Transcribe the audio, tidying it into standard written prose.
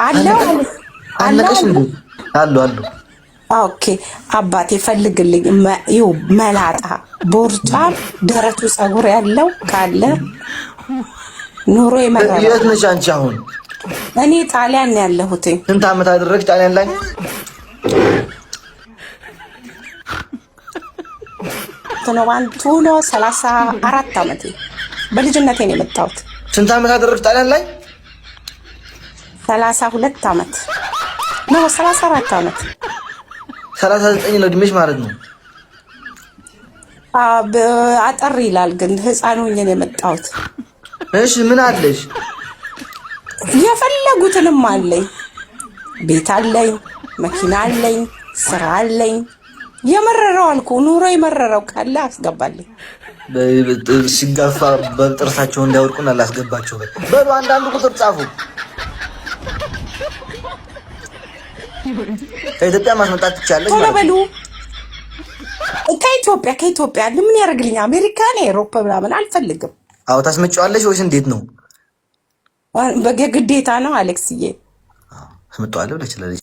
አለው አለቀሽ እንዴ? አሉ ኦኬ አባቴ ፈልግልኝ። ይኸው መላጣ ቦርጫም ደረቱ ፀጉር ያለው ካለ ኑሮ ይመራል። የት ነሽ አንቺ አሁን? እኔ ጣሊያን ያለሁት። ስንት ዓመት አደረግሽ ጣሊያን ላይ? ተነዋንቱ ነው 34 ዓመት በልጅነቴ ነው የመጣሁት። ስንት ዓመት አደረግሽ ጣሊያን ላይ? 32 ዓመት ነው 34 ዓመት 39 ነው እድሜሽ ማለት ነው። አጠር ይላል ግን ህፃን ሆኜ ነው የመጣሁት። እሺ ምን አለሽ? የፈለጉትንም አለኝ። ቤት አለኝ፣ መኪና አለኝ፣ ስራ አለኝ። የመረረው አልኩ ኑሮ የመረረው ካለ አስገባልኝ። ሲጋፋ በጥርሳቸው እንዳይወድቁና ላስገባቸው በሉ። አንዳንዱ ቁጥር ጻፉ። ከኢትዮጵያ ማስመጣት ትችላለች ማለት ነው። ከኢትዮጵያ ምን ያደርግልኝ? አሜሪካን፣ አውሮፓ ምናምን አልፈልግም። አዎ ታስመጪዋለሽ ወይስ እንዴት ነው? በግዴታ ነው አሌክስዬ። አስመጣዋለሁ ለችላለች